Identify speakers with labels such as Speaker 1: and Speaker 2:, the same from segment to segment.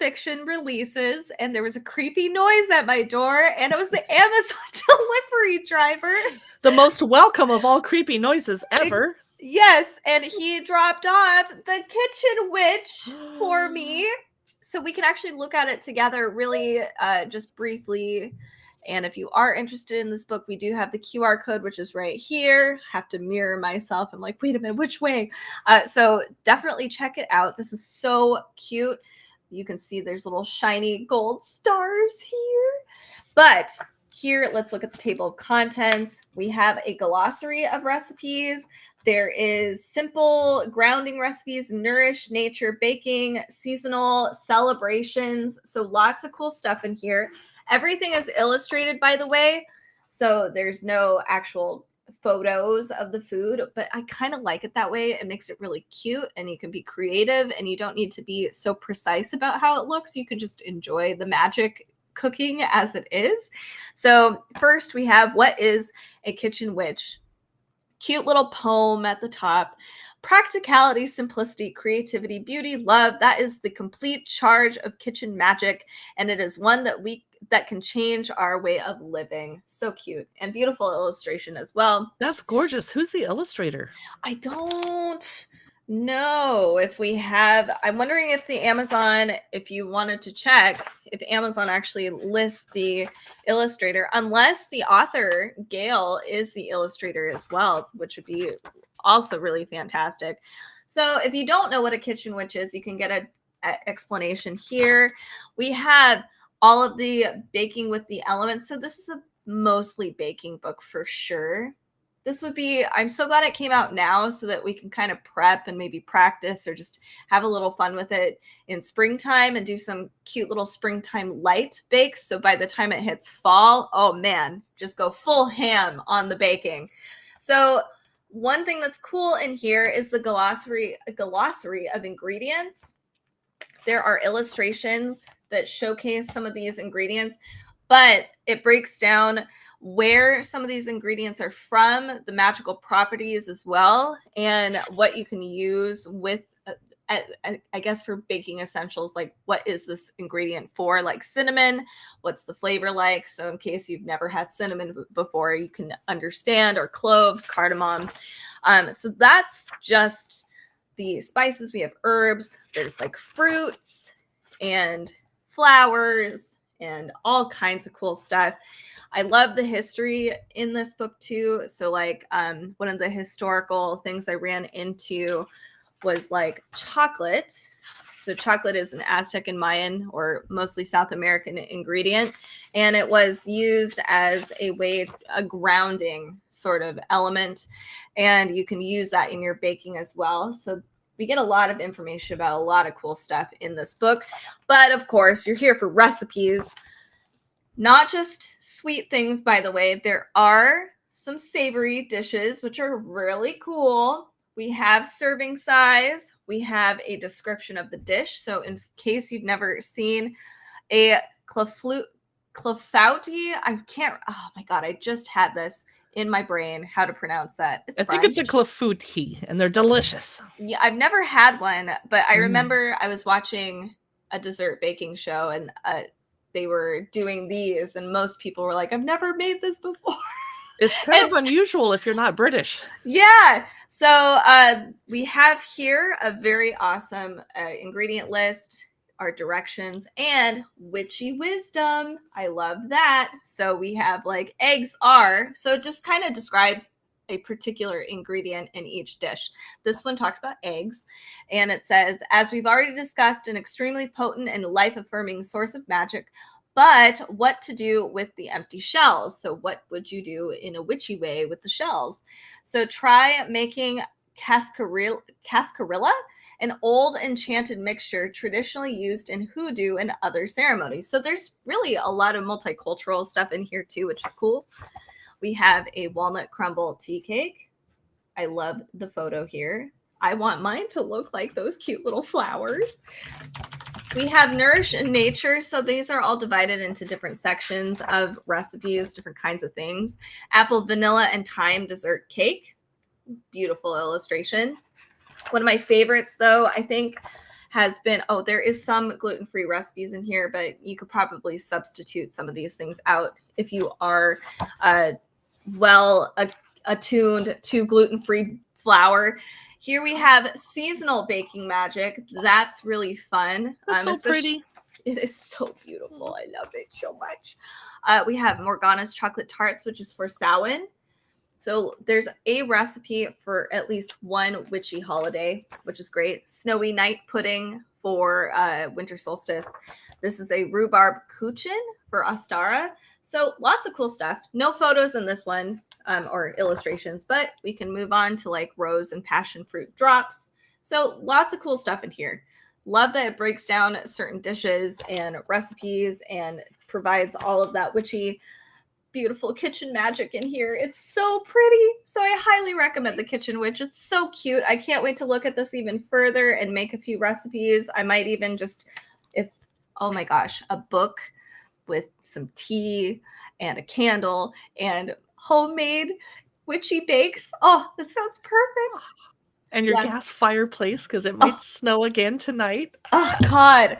Speaker 1: fiction releases, and there was a creepy noise at my door, and it was the Amazon delivery driver.
Speaker 2: The most welcome of all creepy noises ever.
Speaker 1: Yes, and he dropped off the kitchen witch for me. So we can actually look at it together really just briefly. And if you are interested in this book, we do have the QR code, which is right here. Have to mirror myself. I'm like, wait a minute, which way? So definitely check it out. This is so cute. You can see there's little shiny gold stars here. But here, let's look at the table of contents. We have a glossary of recipes. There is simple grounding recipes, nourish, nature, baking, seasonal, celebrations. So lots of cool stuff in here. Everything is illustrated, by the way. So there's no actual photos of the food, but I kind of like it that way. It makes it really cute, and you can be creative, and you don't need to be so precise about how it looks. You can just enjoy the magic cooking as it is. So first we have, what is a kitchen witch? Cute little poem at the top. Practicality, simplicity, creativity, beauty, love. That is the complete charge of kitchen magic, and it is one that can change our way of living. So cute, and beautiful illustration as well.
Speaker 2: That's gorgeous. Who's the illustrator?
Speaker 1: I don't know if we have. I'm wondering if the Amazon, if you wanted to check, if Amazon actually lists the illustrator, unless the author, Gail, is the illustrator as well, which would be also really fantastic. So if you don't know what a kitchen witch is, you can get an explanation here. We have all of the baking with the elements. So this is a mostly baking book for sure. This would be, I'm so glad it came out now so that we can kind of prep and maybe practice or just have a little fun with it in springtime and do some cute little springtime light bakes. So by the time it hits fall, oh man, just go full ham on the baking. So one thing that's cool in here is the glossary of ingredients. There are illustrations that showcase some of these ingredients, but it breaks down where some of these ingredients are from, the magical properties as well, and what you can use with, I guess, for baking essentials, like what is this ingredient for, like cinnamon, what's the flavor like? So in case you've never had cinnamon before, you can understand, or cloves, cardamom. So that's just the spices. We have herbs, there's like fruits and flowers and all kinds of cool stuff. I love the history in this book too. So like one of the historical things I ran into was like chocolate. So chocolate is an Aztec and Mayan, or mostly South American ingredient, and it was used as a grounding sort of element, and you can use that in your baking as well. So we get a lot of information about a lot of cool stuff in this book. But of course, you're here for recipes, not just sweet things, by the way. There are some savory dishes, which are really cool. We have serving size. We have a description of the dish. So in case you've never seen a clafouti, oh my God, I just had this in my brain, how to pronounce that.
Speaker 2: I think it's a clafouti, and they're delicious.
Speaker 1: Yeah, I've never had one, but I remember I was watching a dessert baking show, and they were doing these, and most people were like, I've never made this before.
Speaker 2: It's kind of unusual if you're not British.
Speaker 1: Yeah. So we have here a very awesome ingredient list, our directions, and witchy wisdom. I love that. So we have like eggs are, so it just kind of describes a particular ingredient in each dish. This one talks about eggs, and it says, as we've already discussed, an extremely potent and life-affirming source of magic, but what to do with the empty shells? So what would you do in a witchy way with the shells? So try making cascarilla, an old enchanted mixture traditionally used in hoodoo and other ceremonies. So there's really a lot of multicultural stuff in here too, which is cool. We have a walnut crumble tea cake. I love the photo here. I want mine to look like those cute little flowers. We have nourish and nature. So these are all divided into different sections of recipes, different kinds of things. Apple, vanilla, and thyme dessert cake. Beautiful illustration. One of my favorites, though, I think, has been, oh, there is some gluten-free recipes in here, but you could probably substitute some of these things out if you are well attuned to gluten-free flour. Here we have seasonal baking magic. That's really fun.
Speaker 2: That's so pretty.
Speaker 1: It is so beautiful. I love it so much. We have Morgana's chocolate tarts, which is for Samhain. So there's a recipe for at least one witchy holiday, which is great. Snowy night pudding for winter solstice. This is a rhubarb kuchen for Ostara. So lots of cool stuff. No photos in this one or illustrations, but we can move on to like rose and passion fruit drops. So lots of cool stuff in here. Love that it breaks down certain dishes and recipes and provides all of that witchy, beautiful kitchen magic in here. It's so pretty. So I highly recommend the Kitchen Witch. It's so cute. I can't wait to look at this even further and make a few recipes. I might even just, oh my gosh, a book with some tea and a candle and homemade witchy bakes. Oh, that sounds perfect.
Speaker 2: And your gas fireplace, because it might snow again tonight.
Speaker 1: Oh, God.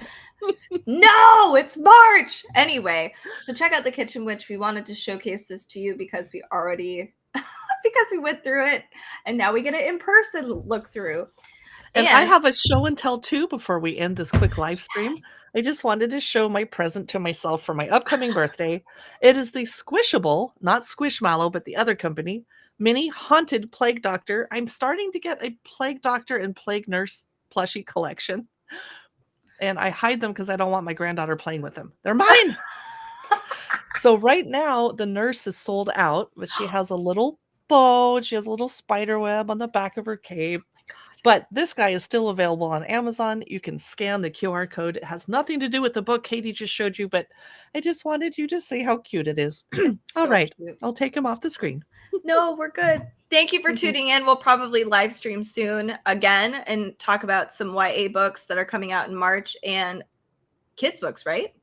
Speaker 1: No, it's March. Anyway, so check out the Kitchen Witch. We wanted to showcase this to you because we already, because we went through it, and now we get it in person look through.
Speaker 2: And I have a show and tell too before we end this quick live stream. Yes. I just wanted to show my present to myself for my upcoming birthday. It is the Squishable, not Squishmallow, but the other company, mini haunted Plague Doctor. I'm starting to get a Plague Doctor and Plague Nurse plushie collection. And I hide them because I don't want my granddaughter playing with them. They're mine. So right now, the nurse is sold out, but she has a little bow. She has a little spider web on the back of her cape. But this guy is still available on Amazon. You can scan the QR code. It has nothing to do with the book Katie just showed you, but I just wanted you to see how cute it is. All right. Cute. I'll take him off the screen.
Speaker 1: No, we're good. Thank you for tuning in. We'll probably live stream soon again and talk about some YA books that are coming out in March and kids books, right?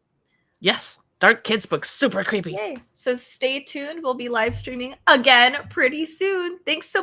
Speaker 2: Yes. Dark kids books. Super creepy.
Speaker 1: Yay. So stay tuned. We'll be live streaming again pretty soon. Thanks so much.